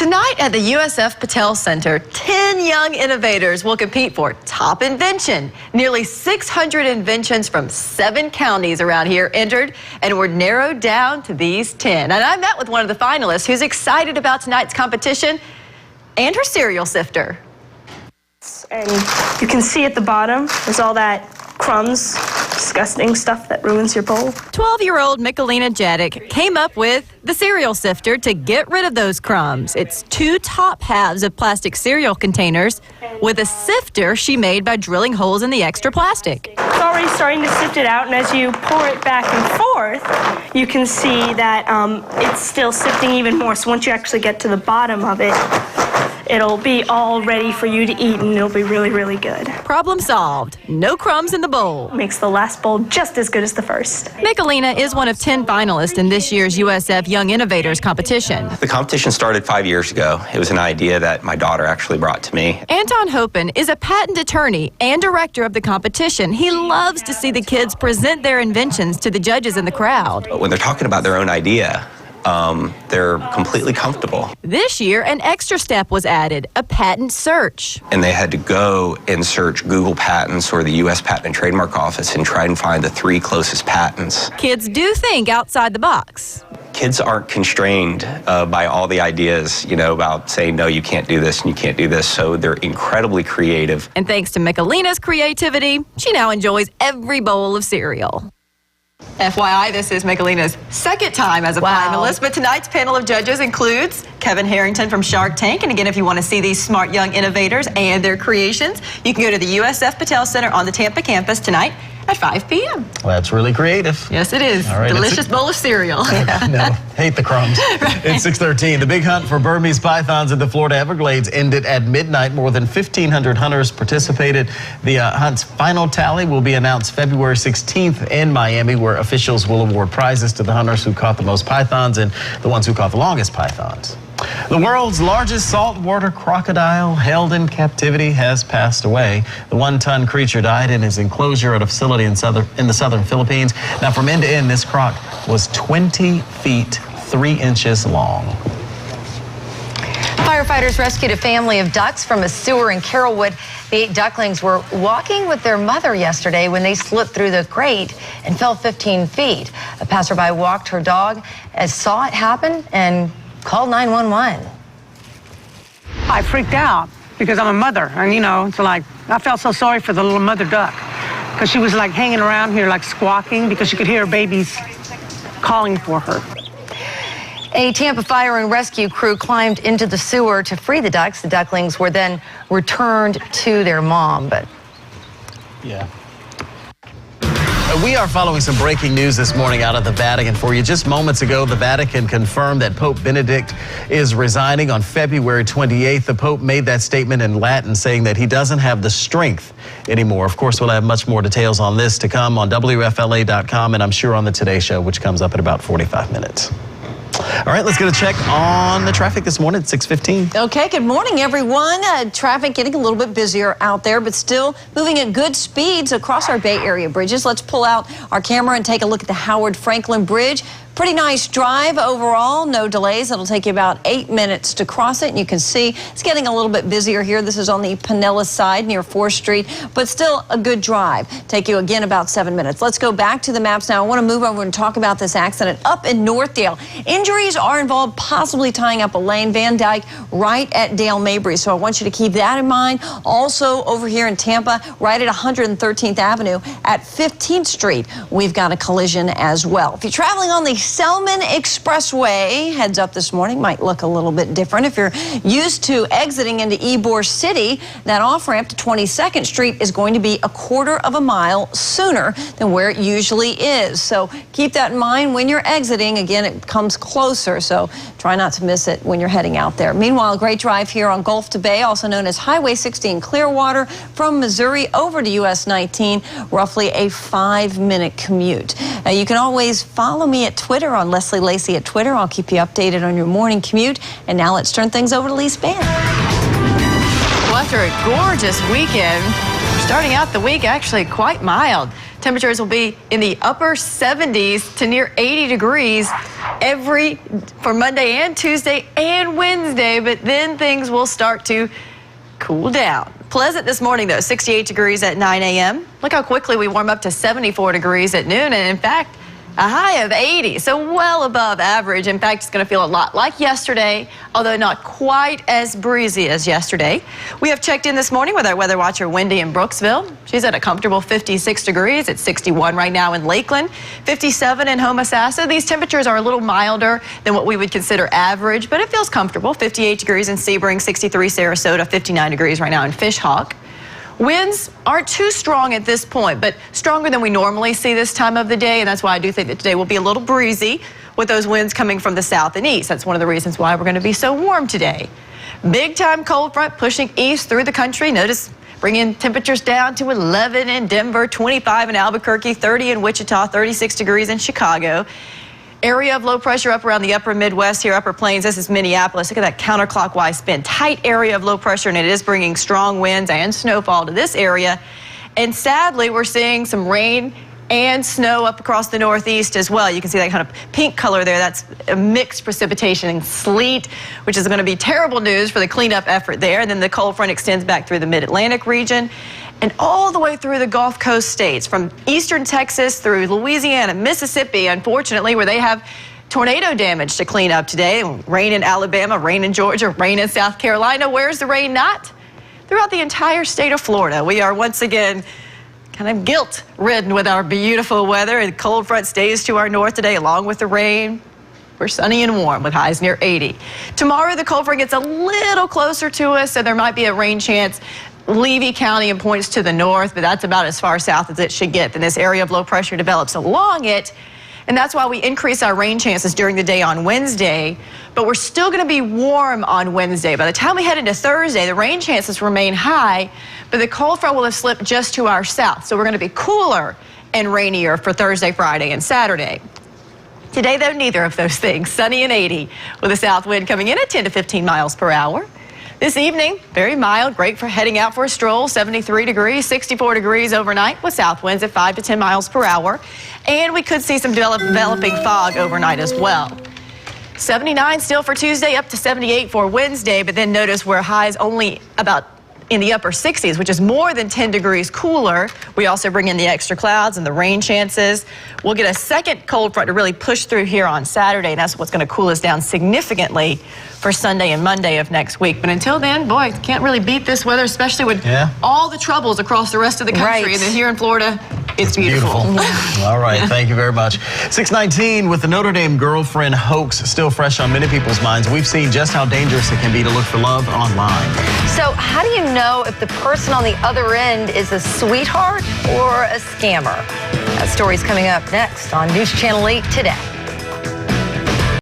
Tonight at the USF Patel Center, 10 young innovators will compete for Top Invention. Nearly 600 inventions from 7 counties around here entered and were narrowed down to these 10. And I met with one of the finalists who's excited about tonight's competition and her cereal sifter. And you can see at the bottom, there's all that crumbs, disgusting stuff that ruins your bowl. 12-year-old Michelina Jadick came up with the cereal sifter to get rid of those crumbs. It's 2 top halves of plastic cereal containers with a sifter she made by drilling holes in the extra plastic. It's already starting to sift it out, and as you pour it back and forth, you can see that it's still sifting even more. So once you actually get to the bottom of it, it'll be all ready for you to eat, and it'll be really, really good. Problem solved. No crumbs in the bowl. Makes the last bowl just as good as the first. Michelina is one of 10 finalists in this year's USF Young Innovators competition. The competition started 5 years ago. It was an idea that my daughter actually brought to me. Anton Hopen is a patent attorney and director of the competition. He loves to see the kids present their inventions to the judges in the crowd. When they're talking about their own idea, they're completely comfortable. This year, an extra step was added, a patent search. And they had to go and search Google Patents or the U.S. Patent and Trademark Office and try and find the 3 closest patents. Kids do think outside the box. Kids aren't constrained by all the ideas, about saying, no, you can't do this and you can't do this. So they're incredibly creative. And thanks to Michelina's creativity, she now enjoys every bowl of cereal. FYI, this is Michelina's second time as a finalist, but tonight's panel of judges includes Kevin Harrington from Shark Tank. And again, if you want to see these smart young innovators and their creations, you can go to the USF Patel Center on the Tampa campus tonight at 5 p.m. Well, that's really creative. Yes, it is. All right, delicious bowl of cereal. No, hate the crumbs. Right. It's 6:13. The big hunt for Burmese pythons in the Florida Everglades ended at midnight. More than 1,500 hunters participated. The hunt's final tally will be announced February 16th in Miami, where officials will award prizes to the hunters who caught the most pythons and the ones who caught the longest pythons. The world's largest saltwater crocodile held in captivity has passed away. The 1-ton creature died in his enclosure at a facility in the southern Philippines. Now, from end to end, this croc was 20 feet 3 inches long. Firefighters rescued a family of ducks from a sewer in Carrollwood. The 8 ducklings were walking with their mother yesterday when they slipped through the grate and fell 15 feet. A passerby walked her dog and saw it happen and called 911. I freaked out because I'm a mother, and it's like I felt so sorry for the little mother duck because she was like hanging around here like squawking because she could hear her babies calling for her. A Tampa fire and rescue crew climbed into the sewer to free the ducks. The ducklings were then returned to their mom, but yeah. We are following some breaking news this morning out of the Vatican for you. Just moments ago, the Vatican confirmed that Pope Benedict is resigning on February 28th. The Pope made that statement in Latin, saying that he doesn't have the strength anymore. Of course, we'll have much more details on this to come on WFLA.com, and I'm sure on the Today Show, which comes up in about 45 minutes. All right, let's get a check on the traffic this morning at 6:15. Okay, good morning, everyone. Traffic getting a little bit busier out there, but still moving at good speeds across our Bay Area bridges. Let's pull out our camera and take a look at the Howard Franklin Bridge. Pretty nice drive overall, no delays. It'll take you about 8 minutes to cross it. And you can see it's getting a little bit busier here. This is on the Pinellas side near 4th Street, but still a good drive. Take you again about 7 minutes. Let's go back to the maps now. I want to move over and talk about this accident up in Northdale. Injuries are involved, possibly tying up a lane. Van Dyke right at Dale Mabry. So I want you to keep that in mind. Also over here in Tampa, right at 113th Avenue at 15th Street, we've got a collision as well. If you're traveling on the Selman Expressway, heads up this morning, might look a little bit different. If you're used to exiting into Ybor City, that off-ramp to 22nd Street is going to be a 1/4 mile sooner than where it usually is. So keep that in mind when you're exiting. Again, it comes closer, so try not to miss it when you're heading out there. Meanwhile, great drive here on Gulf to Bay, also known as Highway 60 in Clearwater, from Missouri over to US 19, roughly a 5-minute commute. You can always follow me at Twitter on Leslie Lacey at Twitter. I'll keep you updated on your morning commute. And now let's turn things over to Lee Spann. Well, after a gorgeous weekend, we're starting out the week actually quite mild. Temperatures will be in the upper 70s to near 80 degrees for Monday and Tuesday and Wednesday, but then things will start to cool down. Pleasant this morning, though, 68 degrees at 9 a.m. Look how quickly we warm up to 74 degrees at noon, and in fact, a high of 80, so well above average. In fact, it's going to feel a lot like yesterday, although not quite as breezy as yesterday. We have checked in this morning with our weather watcher, Wendy, in Brooksville. She's at a comfortable 56 degrees. It's 61 right now in Lakeland, 57 in Homosassa. These temperatures are a little milder than what we would consider average, but it feels comfortable. 58 degrees in Sebring, 63 Sarasota, 59 degrees right now in Fishhawk. Winds aren't too strong at this point, but stronger than we normally see this time of the day, and that's why I do think that today will be a little breezy with those winds coming from the south and east. That's one of the reasons why we're going to be so warm today. Big time cold front pushing east through the country. Notice bringing temperatures down to 11 in Denver, 25 in Albuquerque, 30 in Wichita, 36 degrees in Chicago. Area of low pressure up around the upper Midwest here, upper plains. This is Minneapolis. Look at that counterclockwise spin. Tight area of low pressure, and it is bringing strong winds and snowfall to this area. And sadly, we're seeing some rain and snow up across the Northeast as well. You can see that kind of pink color there. That's a mixed precipitation and sleet, which is going to be terrible news for the cleanup effort there. And then the cold front extends back through the Mid-Atlantic region and all the way through the Gulf Coast states, from eastern Texas through Louisiana, Mississippi, unfortunately, where they have tornado damage to clean up today. Rain in Alabama, rain in Georgia, rain in South Carolina. Where's the rain not? Throughout the entire state of Florida. We are once again kind of guilt-ridden with our beautiful weather. And the cold front stays to our north today along with the rain. We're sunny and warm with highs near 80. Tomorrow, the cold front gets a little closer to us, so there might be a rain chance. Levy County and points to the north, but that's about as far south as it should get. Then this area of low pressure develops along it, and that's why we increase our rain chances during the day on Wednesday. But we're still going to be warm on Wednesday. By the time we head into Thursday, the rain chances remain high, but the cold front will have slipped just to our south. So we're going to be cooler and rainier for Thursday, Friday, and Saturday. Today, though, neither of those things. Sunny and 80 with a south wind coming in at 10 to 15 miles per hour. This evening, very mild, great for heading out for a stroll, 73 degrees, 64 degrees overnight with south winds at 5 to 10 miles per hour. And we could see some developing fog overnight as well. 79 still for Tuesday, up to 78 for Wednesday, but then notice where highs only about in the upper 60s, which is more than 10 degrees cooler. We also bring in the extra clouds and the rain chances. We'll get a second cold front to really push through here on Saturday, and that's what's going to cool us down significantly for Sunday and Monday of next week. But until then, boy, can't really beat this weather, especially with all the troubles across the rest of the country. Right. And then here in Florida, it's beautiful. All right, thank you very much. 6:19, with the Notre Dame girlfriend hoax still fresh on many people's minds, we've seen just how dangerous it can be to look for love online. So how do you know if the person on the other end is a sweetheart or a scammer? That story's coming up next on News Channel 8 today.